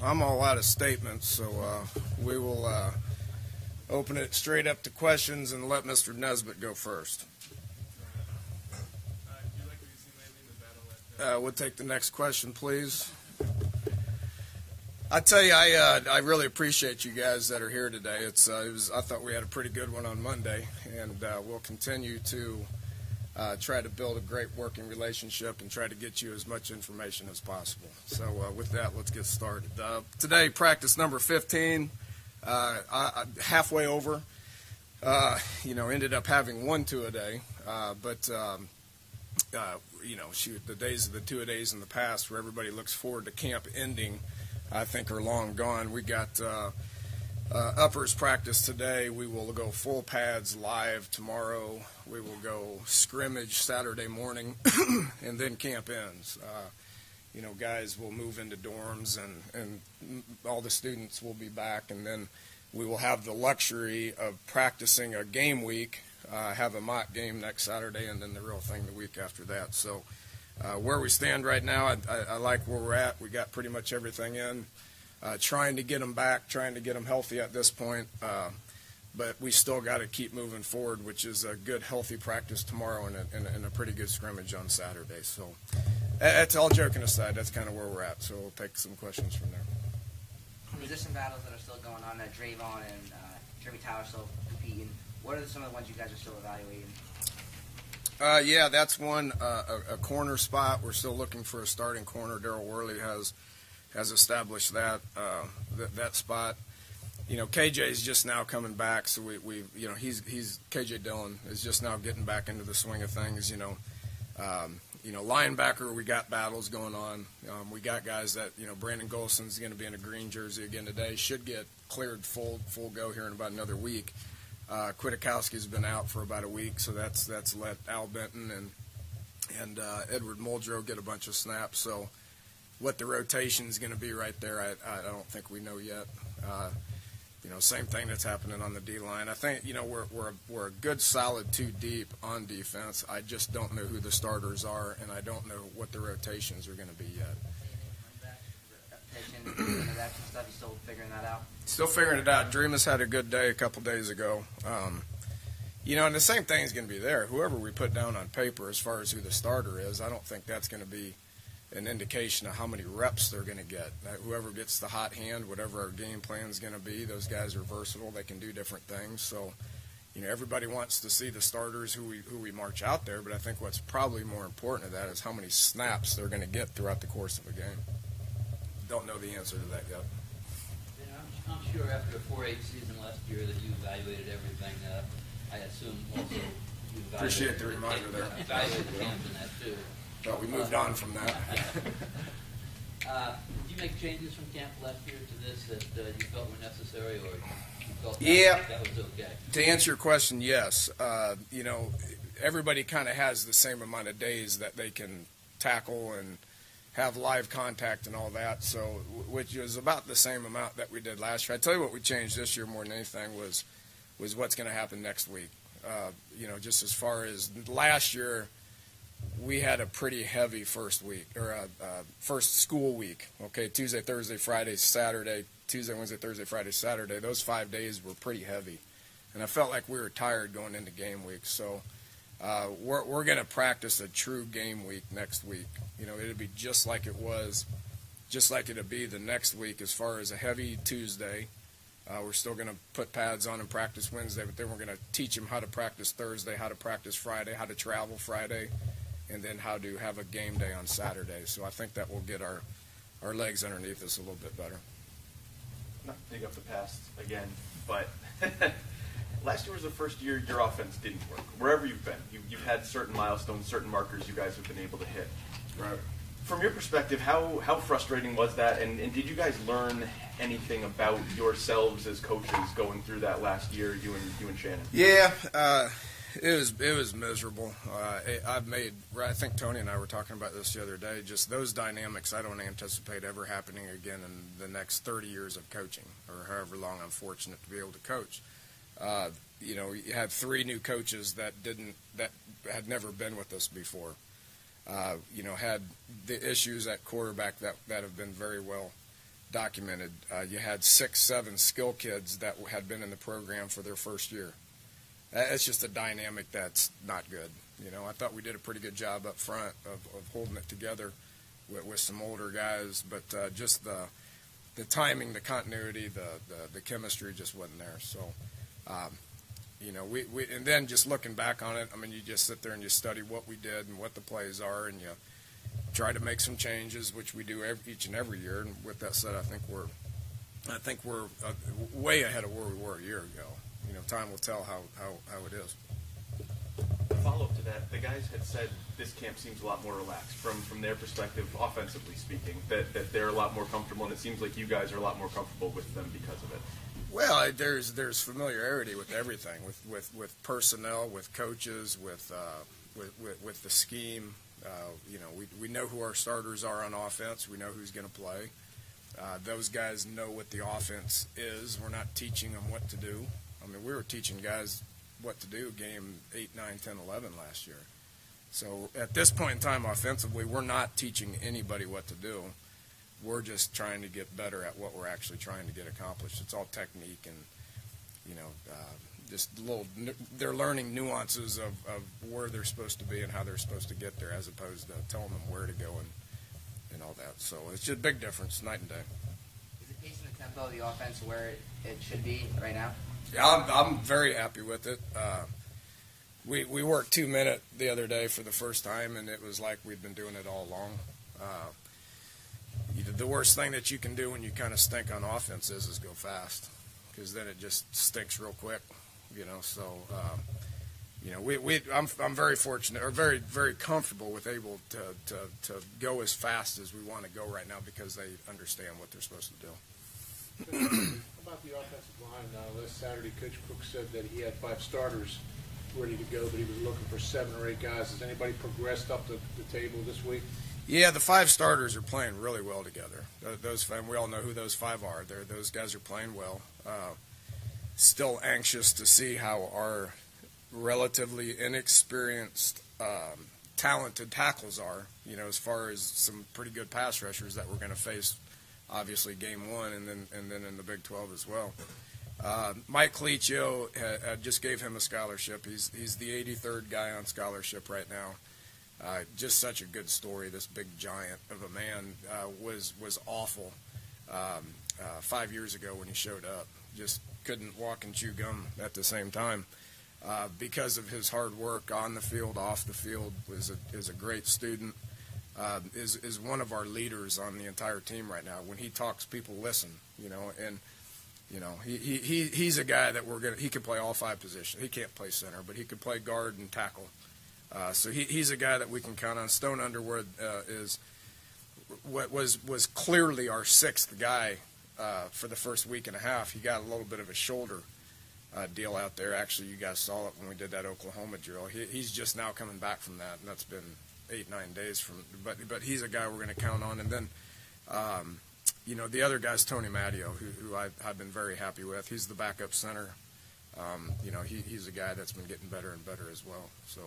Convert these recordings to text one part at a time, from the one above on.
I'm all out of statements, so we will open it straight up to questions and let Mr. Nesbitt go first. We'll take the next question, please. I tell you, I really appreciate you guys that are here today. I thought we had a pretty good one on Monday, and we'll continue to try to build a great working relationship and try to get you as much information as possible. So with that, let's get started. Today, practice number 15, halfway over. Ended up having 1 two-a-day, but the two-a-days in the past where everybody looks forward to camp ending, I think are long gone. We got uppers practice today. We will go full pads live tomorrow. We will go scrimmage Saturday morning, and then camp ends. Guys will move into dorms, and all the students will be back, and then we will have the luxury of practicing a game week, have a mock game next Saturday, and then the real thing the week after that. So where we stand right now, I like where we're at. We got pretty much everything in. Trying to get them back, trying to get them healthy at this point, but we still got to keep moving forward, which is a good, healthy practice tomorrow and a pretty good scrimmage on Saturday. So that's all joking aside. That's kind of where we're at. So we'll take some questions from there. Position battles that are still going on, Drayvon and Jeremy Tyler still competing. What are some of the ones you guys are still evaluating? Yeah, that's one, a corner spot. We're still looking for a starting corner. Daryl Worley has established that spot. KJ's just now coming back, so he's KJ Dillon is just now getting back into the swing of things. Linebacker, we got battles going on. We got guys that Brandon Golson's going to be in a green jersey again today. Should get cleared full go here in about another week. Kwiatkowski's been out for about a week, so that's let Al Benton and Edward Muldrow get a bunch of snaps. So what the rotation is going to be right there, I don't think we know yet. Same thing that's happening on the D-line. I think we're a good solid 2 deep on defense. I just don't know who the starters are, and I don't know what the rotations are going to be yet. Stuff, you still figuring that out? Still figuring it out. Dream has had a good day a couple days ago. And the same thing is going to be there. Whoever we put down on paper as far as who the starter is, I don't think that's going to be an indication of how many reps they're going to get. Whoever gets the hot hand, whatever our game plan is going to be, those guys are versatile. They can do different things. So, everybody wants to see the starters who we march out there, but I think what's probably more important to that is how many snaps they're going to get throughout the course of a game. Don't know the answer to that yet. I'm sure after a 4-8 season last year that you evaluated everything. I assume also you evaluated. Appreciate the reminder there. Evaluated camp in that too. Thought we moved on from that. Did you make changes from camp last year to this that you felt were necessary, or you felt that was okay? To answer your question, yes. Everybody kind of has the same amount of days that they can tackle and have live contact and all that, so which is about the same amount that we did last year. I tell you what we changed this year more than anything was what's going to happen next week. Just as far as last year, we had a pretty heavy first week, or first school week. Okay, Tuesday, Thursday, Friday, Saturday, Tuesday, Wednesday, Thursday, Friday, Saturday. Those 5 days were pretty heavy, and I felt like we were tired going into game week. So we're going to practice a true game week next week. It'll be just like it was, just like it'll be the next week as far as a heavy Tuesday. We're still going to put pads on and practice Wednesday, but then we're going to teach them how to practice Thursday, how to practice Friday, how to travel Friday, and then how to have a game day on Saturday. So I think that will get our legs underneath us a little bit better. Not to dig up the past again, but last year was the first year your offense didn't work. Wherever you've been, you've had certain milestones, certain markers you guys have been able to hit. Right. From your perspective, how frustrating was that, and did you guys learn anything about yourselves as coaches going through that last year, you and Shannon? Yeah, it was miserable. I think Tony and I were talking about this the other day, just those dynamics I don't anticipate ever happening again in the next 30 years of coaching, or however long I'm fortunate to be able to coach. You had 3 new coaches that had never been with us before. Had the issues at quarterback that have been very well documented. You had 6, 7 skill kids that had been in the program for their first year. It's just a dynamic that's not good. You know, I thought we did a pretty good job up front of holding it together with some older guys, but just the timing, the continuity, the chemistry just wasn't there. So, you know, we and then just looking back on it, I mean, you just sit there and you study what we did and what the plays are, and you try to make some changes, which we do each and every year. And with that said, I think we're way ahead of where we were a year ago. You know, time will tell how it is. Follow up to that, the guys had said this camp seems a lot more relaxed from their perspective, offensively speaking, that they're a lot more comfortable, and it seems like you guys are a lot more comfortable with them because of it. Well, there's familiarity with everything, with personnel, with coaches, with the scheme. You know, we know who our starters are on offense. We know who's going to play. Those guys know what the offense is. We're not teaching them what to do. I mean, we were teaching guys what to do game 8, 9, 10, 11 last year. So at this point in time, offensively, we're not teaching anybody what to do. We're just trying to get better at what we're actually trying to get accomplished. It's all technique and, you know, just they're learning nuances of where they're supposed to be and how they're supposed to get there, as opposed to telling them where to go and all that. So it's just a big difference, night and day. Is the pace and the tempo of the offense where it should be right now? Yeah, I'm very happy with it. We worked 2-minute the other day for the first time, and it was like we'd been doing it all along. The worst thing that you can do when you kind of stink on offense is go fast, because then it just stinks real quick, you know. So, you know, I'm very fortunate, or very, very comfortable with able to go as fast as we want to go right now, because they understand what they're supposed to do. How about the offensive line? Last Saturday, Coach Cook said that he had 5 starters ready to go, but he was looking for 7 or 8 guys. Has anybody progressed up the table this week? Yeah, the 5 starters are playing really well together. And we all know who those 5 are. Those guys are playing well. Still anxious to see how our relatively inexperienced, talented tackles are, you know, as far as some pretty good pass rushers that we're going to face, obviously game 1 and then in the Big 12 as well. Mike Clicchio just gave him a scholarship. He's the 83rd guy on scholarship right now. Just such a good story. This big giant of a man was awful 5 years ago when he showed up. Just couldn't walk and chew gum at the same time. Because of his hard work on the field, off the field, is a great student. Is one of our leaders on the entire team right now. When he talks, people listen, you know, and you know, he's a guy that he could play all 5 positions. He can't play center, but he could play guard and tackle. So he's a guy that we can count on. Stone Underwood was clearly our 6th guy for the first week and a half. He got a little bit of a shoulder deal out there. Actually, you guys saw it when we did that Oklahoma drill. He's just now coming back from that, and that's been 8-9 days from. But he's a guy we're going to count on. And then, you know, the other guy's Tony Matteo, who I've been very happy with. He's the backup center. You know, he's a guy that's been getting better and better as well. So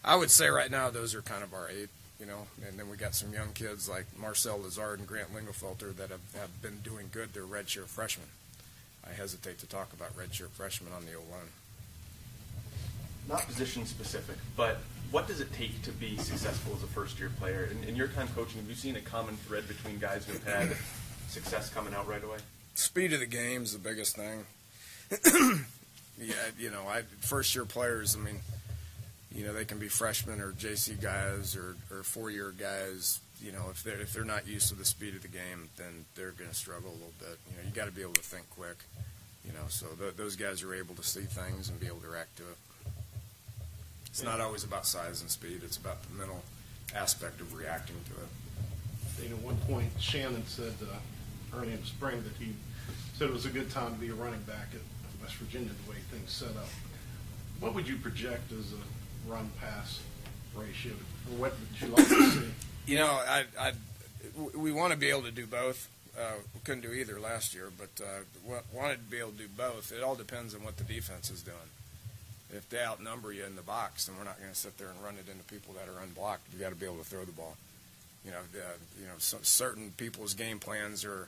I would say right now those are kind of our 8, you know. And then we got some young kids like Marcel Lazard and Grant Lingelfelter that have been doing good. They're redshirt freshmen. I hesitate to talk about redshirt freshmen on the O-line. Not position specific, but what does it take to be successful as a first-year player? In your time coaching, have you seen a common thread between guys who have had success coming out right away? Speed of the game is the biggest thing. Yeah, you know, first-year players, I mean, you know, they can be freshmen or JC guys or 4-year guys. You know, if they're not used to the speed of the game, then they're going to struggle a little bit. You know, you got to be able to think quick. You know, so those guys are able to see things and be able to react to it. It's not always about size and speed. It's about the mental aspect of reacting to it. You know, one point Shannon said early in the spring that he said it was a good time to be a running back at West Virginia, the way things set up. What would you project as a run-pass ratio, or what would you like to see? You know, we want to be able to do both. We couldn't do either last year, but wanted to be able to do both. It all depends on what the defense is doing. If they outnumber you in the box, then we're not going to sit there and run it into people that are unblocked. You got to be able to throw the ball. You know, certain people's game plans are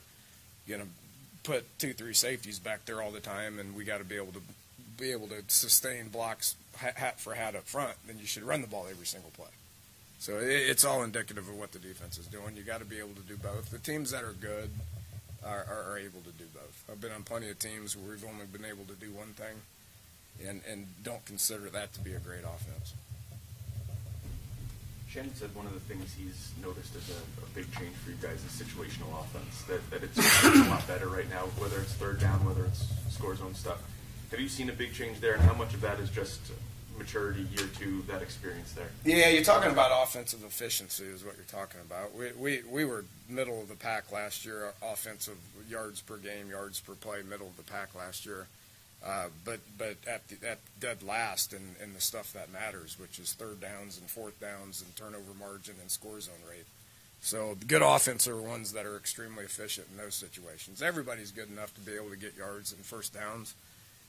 put 2-3 safeties back there all the time, and we got to be able to sustain blocks hat for hat up front. Then you should run the ball every single play. So it's all indicative of what the defense is doing. You got to be able to do both. The teams that are good are able to do both. I've been on plenty of teams where we've only been able to do one thing, and don't consider that to be a great offense. Shannon said one of the things he's noticed as a big change for you guys is situational offense, that it's a lot better right now, whether it's third down, whether it's score zone stuff. Have you seen a big change there, and how much of that is just maturity, year two, that experience there? Yeah, you're talking about offensive efficiency is what you're talking about. We were middle of the pack last year, offensive yards per game, yards per play, middle of the pack last year. But at dead last in the stuff that matters, which is third downs and fourth downs and turnover margin and score zone rate. So the good offense are ones that are extremely efficient in those situations. Everybody's good enough to be able to get yards and first downs.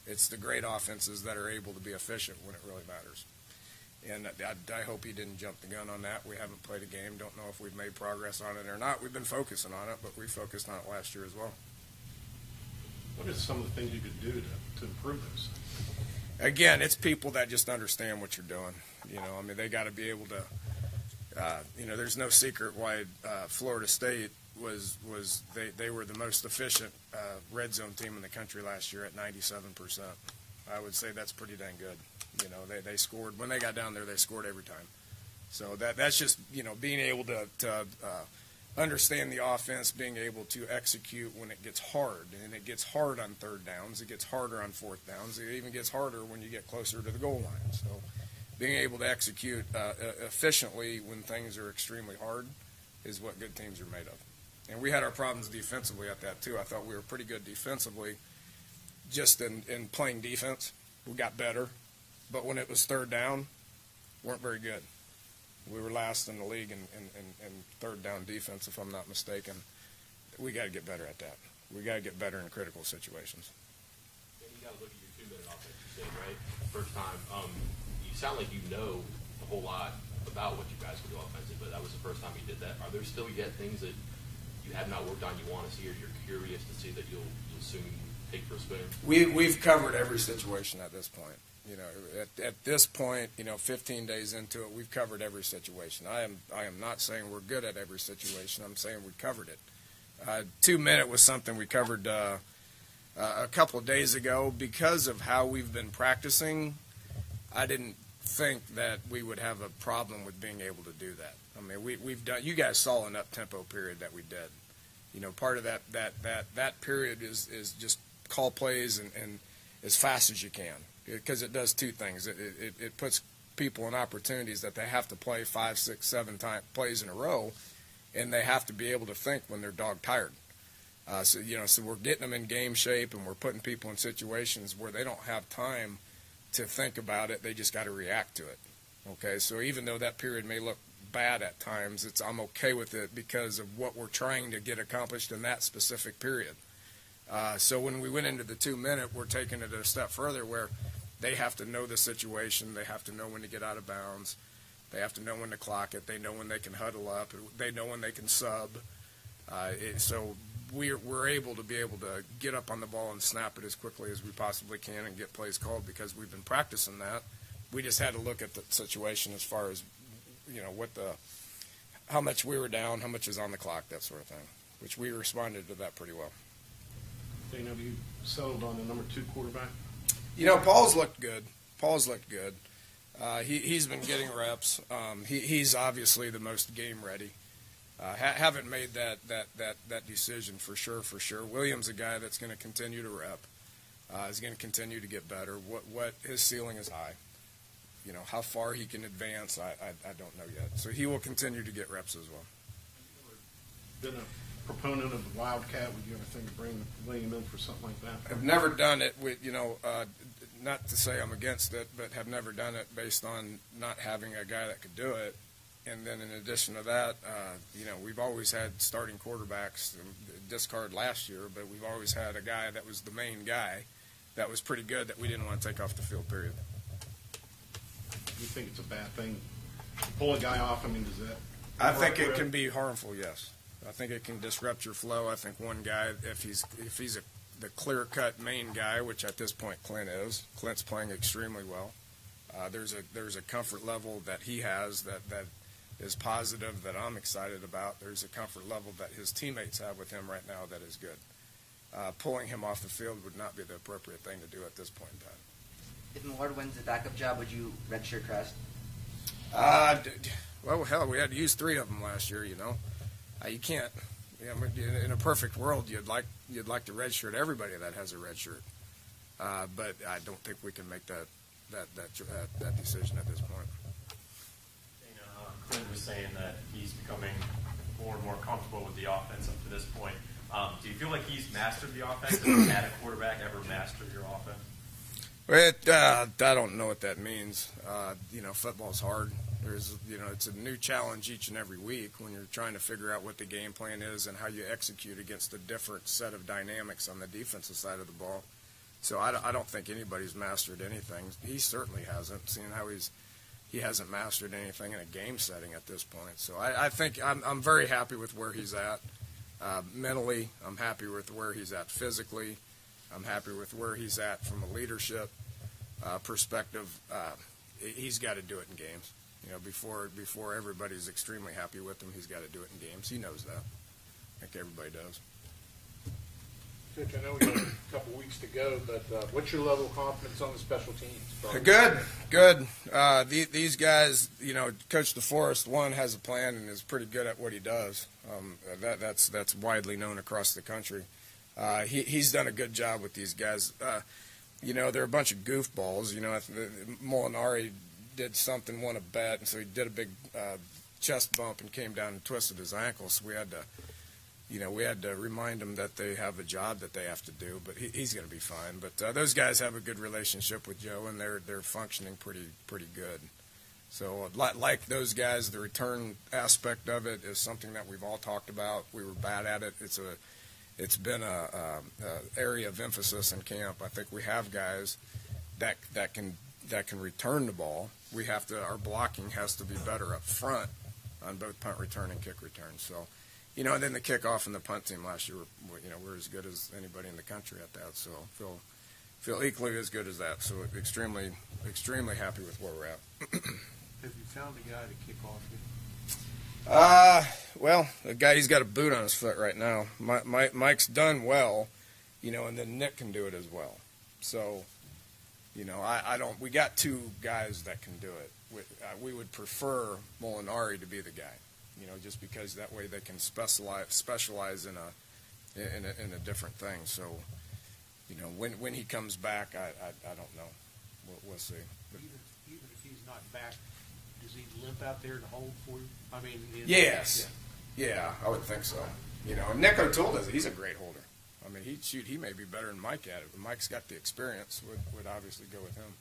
It's the great offenses that are able to be efficient when it really matters. And I hope he didn't jump the gun on that. We haven't played a game. Don't know if we've made progress on it or not. We've been focusing on it, but we focused on it last year as well. What are some of the things you could do to improve those? Again, it's people that just understand what you're doing. They got to be able to. There's no secret why Florida State they were the most efficient red zone team in the country last year at 97%. I would say that's pretty dang good. They scored when they got down there. They scored every time. So that's just being able to understand the offense, being able to execute when it gets hard, and it gets hard on third downs. It gets harder on fourth downs. It even gets harder when you get closer to the goal line. So being able to execute efficiently when things are extremely hard is what good teams are made of. And we had our problems defensively at that too. I thought we were pretty good defensively just in playing defense. We got better. But when it was third down, weren't very good. We were last in the league in third down defense, if I'm not mistaken. We got to get better at that. We got to get better in critical situations. And you got to look at your 2-minute offense, you said, right? First time. You sound like you know a whole lot about what you guys can do offensively, but that was the first time you did that. Are there still yet things that you have not worked on you want to see, or you're curious to see that you'll soon take for a spin? We've covered every situation at this point. At this point, 15 days into it, we've covered every situation. I am not saying we're good at every situation. I'm saying we covered it. 2-minute was something we covered a couple of days ago. Because of how we've been practicing, I didn't think that we would have a problem with being able to do that. I mean, we've done. You guys saw an up-tempo period that we did. Part of that period is just call plays and as fast as you can. Because it does two things. It puts people in opportunities that they have to play 5, 6, 7 plays in a row, and they have to be able to think when they're dog tired. So we're getting them in game shape, and we're putting people in situations where they don't have time to think about it. They just got to react to it. Okay, so even though that period may look bad at times, I'm okay with it because of what we're trying to get accomplished in that specific period. So when we went into the 2-minute, we're taking it a step further where they have to know the situation. They have to know when to get out of bounds. They have to know when to clock it. They know when they can huddle up. They know when they can sub. So we're able to get up on the ball and snap it as quickly as we possibly can and get plays called because we've been practicing that. We just had to look at the situation as far as, how much we were down, how much is on the clock, that sort of thing, which we responded to that pretty well. Dane, have you settled on the number 2 quarterback? Paul's looked good. He's been getting reps. He's obviously the most game ready. Haven't made that decision for sure. William's a guy that's going to continue to rep. Is going to continue to get better. What his ceiling is high. How far he can advance, I don't know yet. So he will continue to get reps as well. Been a proponent of the Wildcat. Would you ever think of bringing William in for something like that? I've never done it with, not to say I'm against it, but have never done it based on not having a guy that could do it. And then in addition to that, we've always had starting quarterbacks, discard last year, but we've always had a guy that was the main guy that was pretty good that we didn't want to take off the field, period. You think it's a bad thing to pull a guy off? I mean, does that? I think it can be harmful, yes. I think it can disrupt your flow. I think one guy, if he's the clear-cut main guy, which at this point Clint is. Clint's playing extremely well. There's a comfort level that he has that is positive that I'm excited about. There's a comfort level that his teammates have with him right now that is good. Pulling him off the field would not be the appropriate thing to do at this point in time. If Millard wins the backup job, would you redshirt Crest? Well, hell, we had to use 3 of them last year. You can't. In a perfect world, you'd like to redshirt everybody that has a red shirt, but I don't think we can make that decision at this point. Clint was saying that he's becoming more and more comfortable with the offense up to this point. Do you feel like he's mastered the offense? Has had a quarterback ever master your offense? I don't know what that means. Football's hard. It's a new challenge each and every week when you're trying to figure out what the game plan is and how you execute against a different set of dynamics on the defensive side of the ball. So I don't think anybody's mastered anything. He certainly hasn't. Seeing how he hasn't mastered anything in a game setting at this point. So I think I'm very happy with where he's at. Mentally, I'm happy with where he's at physically. I'm happy with where he's at from a leadership perspective. He's got to do it in games. Before everybody's extremely happy with him, he's got to do it in games. He knows that. I think everybody does. Coach, I know we have a couple weeks to go, but what's your level of confidence on the special teams? Good. These guys, Coach DeForest, one, has a plan and is pretty good at what he does. That's widely known across the country. He's done a good job with these guys. They're a bunch of goofballs. Molinari did something, won a bet, and so he did a big chest bump and came down and twisted his ankle. So we had to remind him that they have a job that they have to do. But he's going to be fine. But those guys have a good relationship with Joe, and they're functioning pretty good. So like those guys, the return aspect of it is something that we've all talked about. We were bad at it. It's been a area of emphasis in camp. I think we have guys that can return the ball. Our blocking has to be better up front on both punt return and kick return. So, and then the kickoff and the punt team last year, we're as good as anybody in the country at that. So feel equally as good as that. So extremely happy with where we're at. Have you found a guy to kick off you? Well, the guy, he's got a boot on his foot right now. Mike's done well, and then Nick can do it as well. So, we got 2 guys that can do it. We would prefer Molinari to be the guy, just because that way they can specialize in a different thing. So, when he comes back, I don't know. We'll see. But, even if he's not back, does he limp out there to hold for you? I mean, yes. Yeah, I would think so. And Nick O'Toole does it. He's a great holder. I mean, he may be better than Mike at it, but Mike's got the experience. Would obviously go with him.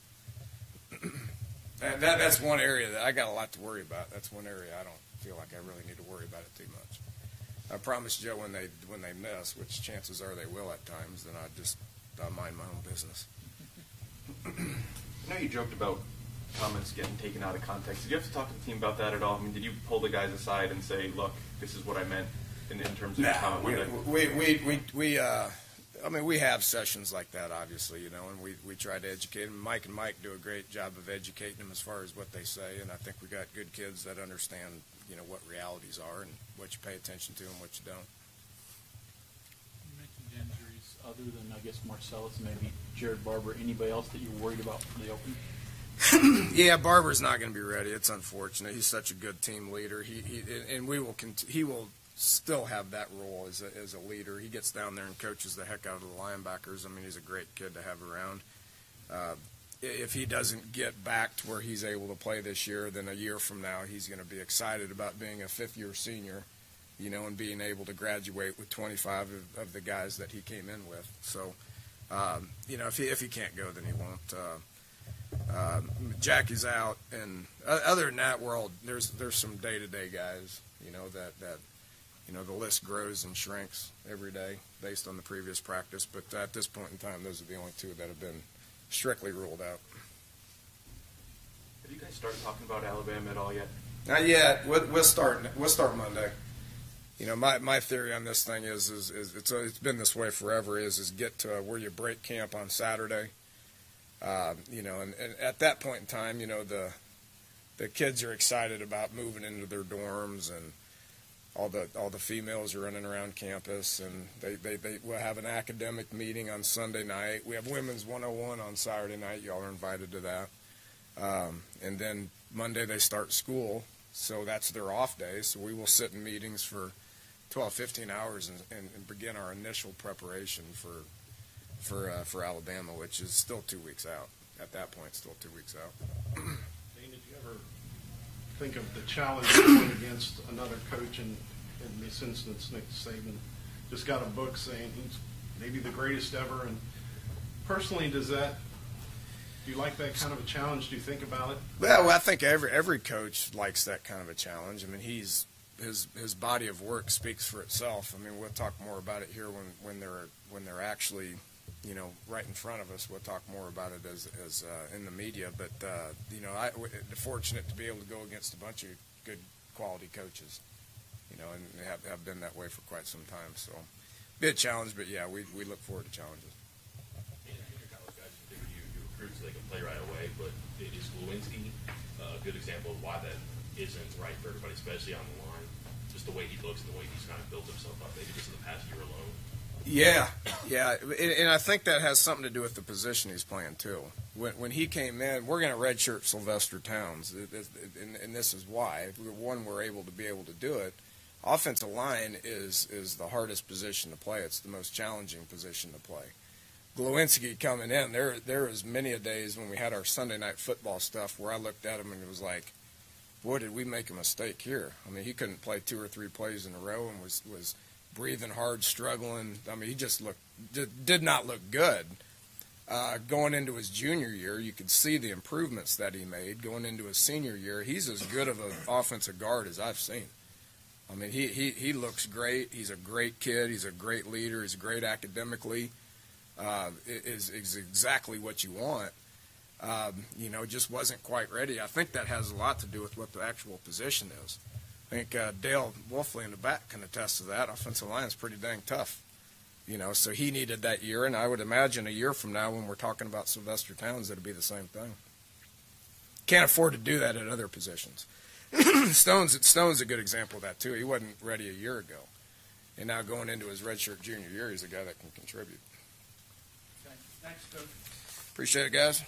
That's one area that I got a lot to worry about. That's one area I don't feel like I really need to worry about it too much. I promised Joe when they miss, which chances are they will at times, then I'll mind my own business. I know you joked about comments getting taken out of context. Did you have to talk to the team about that at all? I mean, did you pull the guys aside and say, "Look, this is what I meant," in terms of comment? We have sessions like that, obviously, and we try to educate them. Mike do a great job of educating them as far as what they say, and I think we got good kids that understand, what realities are and what you pay attention to and what you don't. You mentioned injuries other than, I guess, Marcellus, maybe Jared Barber. Anybody else that you're worried about for the opening? Yeah, Barber's not going to be ready. It's unfortunate. He's such a good team leader. He will still have that role as a leader. He gets down there and coaches the heck out of the linebackers. I mean, he's a great kid to have around. If he doesn't get back to where he's able to play this year, then a year from now he's going to be excited about being a fifth-year senior, and being able to graduate with 25 of the guys that he came in with. So, if he can't go, then he won't. Jackie's out, and other than that, there's some day-to-day guys, that the list grows and shrinks every day based on the previous practice. But at this point in time, those are the only 2 that have been strictly ruled out. Have you guys started talking about Alabama at all yet? Not yet. We'll start Monday. my theory on this thing is it's been this way forever. Is get to where you break camp on Saturday. And at that point in time, the kids are excited about moving into their dorms, and all the females are running around campus, and they will have an academic meeting on Sunday night. We have Women's 101 on Saturday night. Y'all are invited to that. And then Monday they start school, so that's their off day. So we will sit in meetings for 12, 15 hours and begin our initial preparation for Alabama, which is still 2 weeks out. At that point, still 2 weeks out. Dane, did you ever think of the challenge of going against another coach, in this instance, Nick Saban just got a book saying he's maybe the greatest ever, and personally, do you like that kind of a challenge? Do you think about it? Well, I think every coach likes that kind of a challenge. I mean, his body of work speaks for itself. I mean, we'll talk more about it here when they're actually, right in front of us. We'll talk more about it as in the media. But I'm fortunate to be able to go against a bunch of good quality coaches, and have been that way for quite some time. So, be a challenge, but yeah, we look forward to challenges. So they can play right away, but is Lewinsky a good example of why that isn't right for everybody, especially on the line? Just the way he looks and the way he's kind of built himself up, maybe just in the past year alone. Yeah, and I think that has something to do with the position he's playing too. When he came in, we're going to redshirt Sylvester Towns, and this is why. One, we're able to do it. Offensive line is the hardest position to play. It's the most challenging position to play. Glowinski coming in, there was many a days when we had our Sunday night football stuff where I looked at him and it was like, boy, did we make a mistake here. I mean, he couldn't play 2 or 3 plays in a row and was breathing hard, struggling. I mean, he just did not look good. Going into his junior year, you could see the improvements that he made. Going into his senior year, he's as good of an offensive guard as I've seen. I mean, he looks great. He's a great kid. He's a great leader. He's great academically. Is exactly what you want. Just wasn't quite ready. I think that has a lot to do with what the actual position is. I think Dale Wolfley in the back can attest to that. Offensive line is pretty dang tough. So he needed that year, and I would imagine a year from now when we're talking about Sylvester Towns, it'll be the same thing. Can't afford to do that at other positions. Stone's a good example of that, too. He wasn't ready a year ago. And now going into his redshirt junior year, he's a guy that can contribute. Thanks, Coach. Appreciate it, guys.